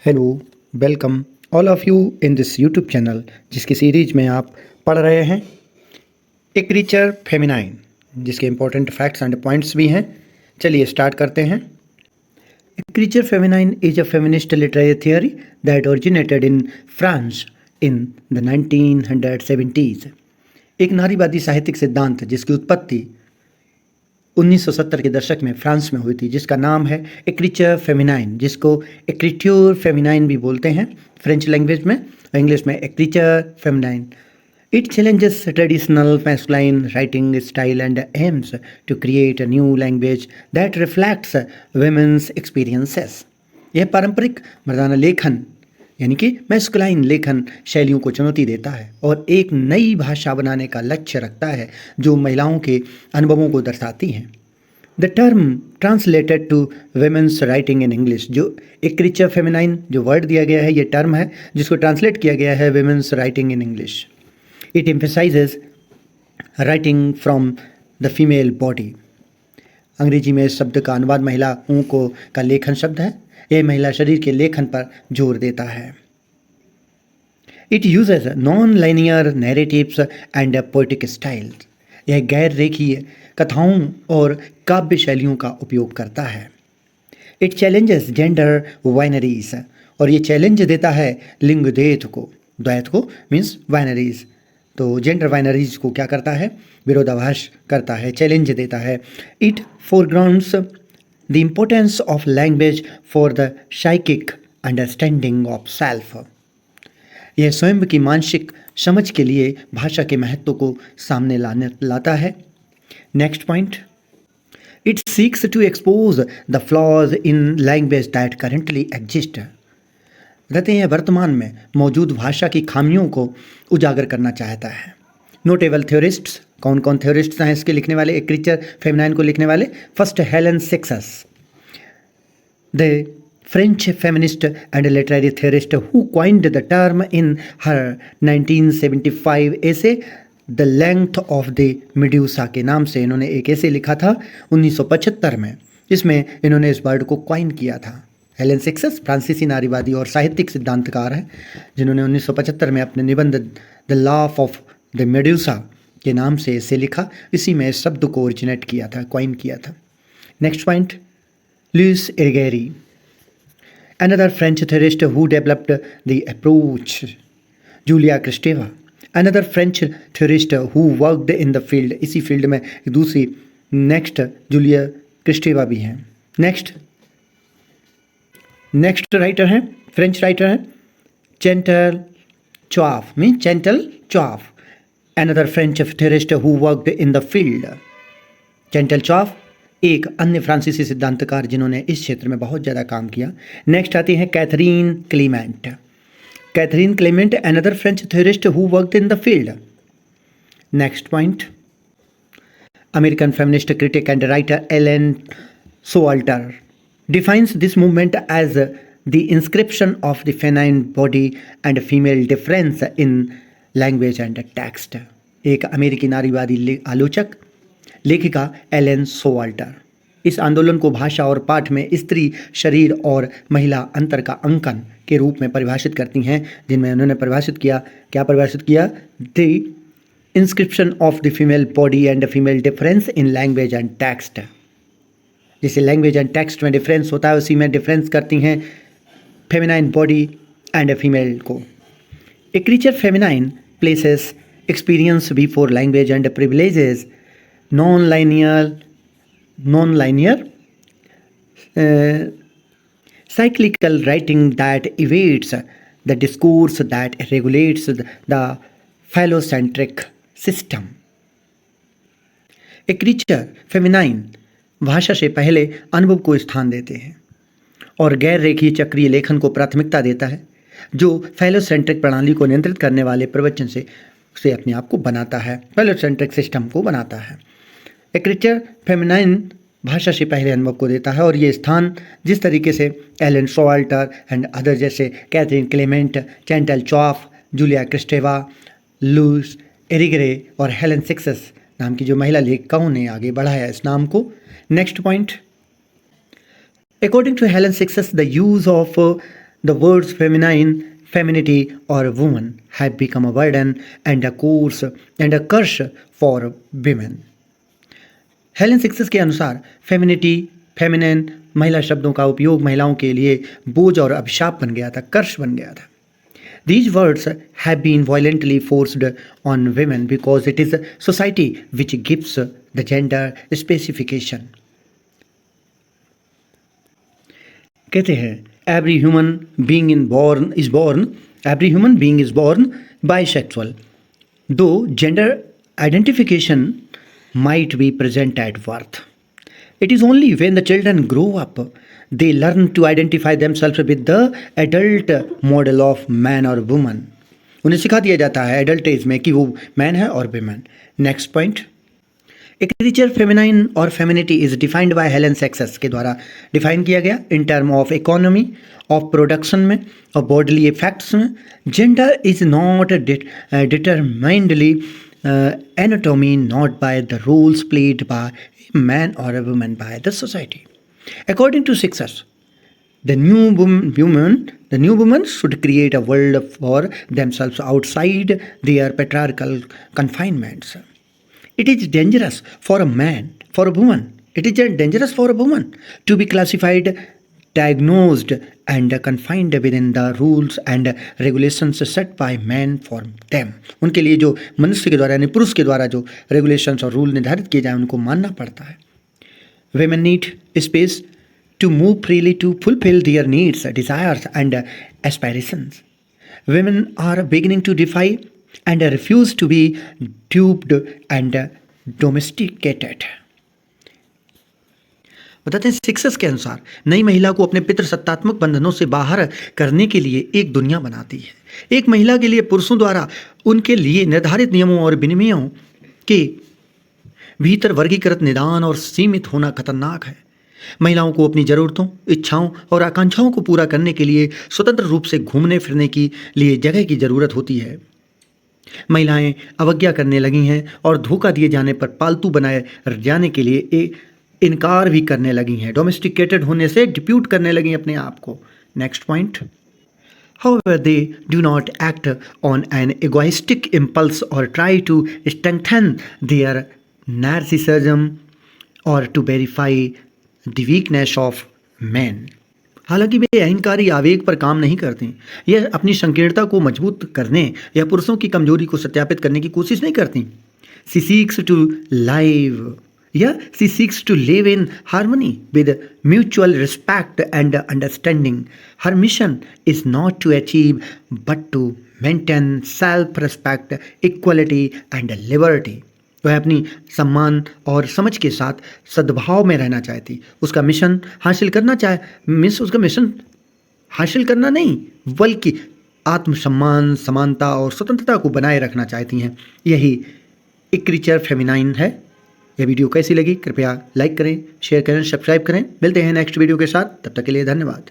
Hello, welcome all of you in this YouTube channel जिसकी series में आप पढ़ रहे हैं ए क्रीचर फेमिनाइन, जिसके इम्पोर्टेंट फैक्ट्स एंड पॉइंट्स भी हैं। चलिए स्टार्ट करते हैं। ए creature feminine is a feminist literary theory that originated in France in the 1970s। एक नारीवादी साहित्यिक सिद्धांत जिसकी उत्पत्ति 1970 के दशक में फ्रांस में हुई थी, जिसका नाम है ए क्रीचर फेमिनाइन, जिसको एक्रिट्योर फेमिनाइन भी बोलते हैं फ्रेंच लैंग्वेज में, इंग्लिश में ए क्रीचर फेमिनाइन। It challenges traditional masculine writing style and aims to create a new language that reflects women's experiences. यह पारंपरिक मर्दाना लेखन यानी कि मैस्कुलाइन लेखन शैलियों को चुनौती देता है और एक नई भाषा बनाने का लक्ष्य रखता है जो महिलाओं के अनुभवों को दर्शाती हैं। The term translated to women's writing in English, जो एक क्रीचर फेमिनाइन जो वर्ड दिया गया है, ये टर्म है जिसको ट्रांसलेट किया गया है women's writing in English. It emphasises writing from the female body. अंग्रेजी में इस शब्द का अनुवाद महिलाओं को का लेखन शब्द है। यह महिला शरीर के लेखन पर जोर देता है। It uses non linear narratives and poetic style. यह गैर रेखीय कथाओं और काव्य शैलियों का उपयोग करता है। इट चैलेंजेस जेंडर वाइनरीज, और ये चैलेंज देता है लिंग द्वैत को मीन्स वाइनरीज। तो जेंडर वाइनरीज को क्या करता है? विरोधाभास करता है, चैलेंज देता है। It foregrounds the importance of language for the psychic understanding of self. यह स्वयं की मानसिक समझ के लिए भाषा के महत्व को सामने लाता है। Next point, it seeks to expose the flaws in language that currently exist. कहते हैं वर्तमान में मौजूद भाषा की खामियों को उजागर करना चाहता है। नोटेबल थ्योरिस्ट्स, कौन कौन थ्योरिस्ट्स हैं इसके लिखने वाले, एक क्रीचर फेमिनाइन को लिखने वाले? First, Helene Cixous, the French feminist and literary theorist who coined the term in her 1975 essay the length of the Medusa के नाम से इन्होंने एक ऐसे लिखा था 1975 में। इसमें इन्होंने इस वर्ड को कॉइन किया था। हेलेन सेक्सस फ्रांसीसी नारीवादी और साहित्यिक सिद्धांतकार है जिन्होंने 1975 में अपने निबंध the laugh of the Medusa के नाम से इसे लिखा। इसी में इस शब्द को ओरिजिनेट किया था, कॉइन किया था। Next point, Luce Irigaray, another French theorist who developed the approach. Julia Kristeva, another French theorist who worked in the field, इसी फील्ड में दूसरी नेक्स्ट जूलिया क्रिस्टेवा भी हैं। नेक्स्ट राइटर हैं, फ्रेंच राइटर हैं Chantal चॉफ, another French theorist who worked in the field. चैंटल चॉफ एक अन्य फ्रांसीसी सिद्धांतकार जिन्होंने इस क्षेत्र में बहुत ज़्यादा काम किया। नेक्स्ट आती है Catherine Clement, another French theorist who worked in the field. Next point, American feminist critic and writer Elaine Showalter defines this movement as the inscription of the feminine body and female difference in language and text. एक अमेरिकी नारीवादी आलोचक लेखिका Allen सोवाल्टर इस आंदोलन को भाषा और पाठ में स्त्री शरीर और महिला अंतर का अंकन के रूप में परिभाषित करती हैं, जिनमें उन्होंने परिभाषित किया the inscription of the female body and female difference in language and text. जैसे लैंग्वेज एंड टेक्स्ट में डिफरेंस होता है, उसी में डिफरेंस करती हैं फेमिनाइन बॉडी एंड फीमेल को। ए creature feminine places experience before language and privileges non-linear cyclical writing that evades the discourse that regulates the phallocentric system. A creature feminine भाषा से पहले अनुभव को स्थान देते हैं और गैर रेखीय चक्रीय लेखन को प्राथमिकता देता है, जो फैलोसेंट्रिक प्रणाली को नियंत्रित करने वाले प्रवचन से अपने आप को बनाता है, फैलोसेंट्रिक सिस्टम को बनाता है। ए क्रीचर फेमिनाइन भाषा से पहले अनुभव को देता है और ये स्थान जिस तरीके से एलेन सोवाल्टर एंड अदर जैसे कैथरीन क्लेमेंट, चैंटल चॉफ, जूलिया क्रिस्टेवा, लुइस इरिगेरे और हेलेन सेक्सस नाम की जो महिला लेखिकाओं ने आगे बढ़ाया इस नाम को। Next point, according to Helene Cixous the use of the words feminine, femininity और woman have become a burden and a course and a curse for women. Helene Cixous के अनुसार फेमिनिटी, फेमिनिन, महिला शब्दों का उपयोग महिलाओं के लिए बोझ और अभिशाप बन गया था, कर्स बन गया था। These words have been violently forced on women because it is society which gives the gender specification. कहते हैं every human being is born bisexual, though gender identification might be present at birth. It is only when the children grow up they learn to identify themselves with the adult model of man or woman. उन्हें सिखा दिया जाता है adult age में कि वो man है और women. Next point, a creature feminine और femininity is defined by Helene Cixous के द्वारा डिफाइन किया गया in term of economy of production में और बॉडली इफेक्ट्स में। Gender is not determinedly anatomy not by the roles played by man or a woman by the society. According to Success, the new woman should create a world for themselves outside their patriarchal confinements. It is dangerous for a woman to be classified, diagnosed and confined within the rules and regulations set by men for them. उनके लिए जो मनुष्य के द्वारा यानी पुरुष के द्वारा जो रेगुलेशंस और रूल निर्धारित किए जाए उनको मानना पड़ता है। Women need space to move freely to fulfill their needs, desires and aspirations. Women are beginning to defy and refuse to be duped and domesticated. बताते हैं सिक्सेस के अनुसार नई महिला को अपने पितृसत्तात्मक बंधनों से बाहर करने के लिए एक दुनिया बनाती है। एक महिला के लिए पुरुषों द्वारा उनके लिए निर्धारित नियमों और विनियमों के भीतर वर्गीकृत निदान और सीमित होना खतरनाक है। महिलाओं को अपनी ज़रूरतों, इच्छाओं और आकांक्षाओं को पूरा करने के लिए स्वतंत्र रूप से घूमने फिरने के लिए जगह की ज़रूरत होती है। महिलाएं अवज्ञा करने लगी हैं और धोखा दिए जाने पर पालतू बनाए जाने के लिए इनकार भी करने लगी हैं। डोमेस्टिकेटेड होने से डिप्यूट करने लगी अपने आप को। Next point, however they do not act on an egoistic impulse or try to strengthen their narcissism or to verify the weakness of men. हालांकि वे अहंकारी आवेग पर काम नहीं करती, यह अपनी संकीर्णता को मजबूत करने या पुरुषों की कमजोरी को सत्यापित करने की कोशिश नहीं करती। She seeks to live in harmony with mutual respect and understanding. Her mission is not to achieve but to maintain self-respect, equality and liberty. वह अपनी सम्मान और समझ के साथ सद्भाव में रहना चाहती। उसका मिशन हासिल करना नहीं बल्कि आत्मसम्मान, समानता और स्वतंत्रता को बनाए रखना चाहती हैं। यही ए क्रीचर फेमिनाइन है। यह वीडियो कैसी लगी कृपया लाइक करें, शेयर करें, सब्सक्राइब करें। मिलते हैं नेक्स्ट वीडियो के साथ, तब तक के लिए धन्यवाद।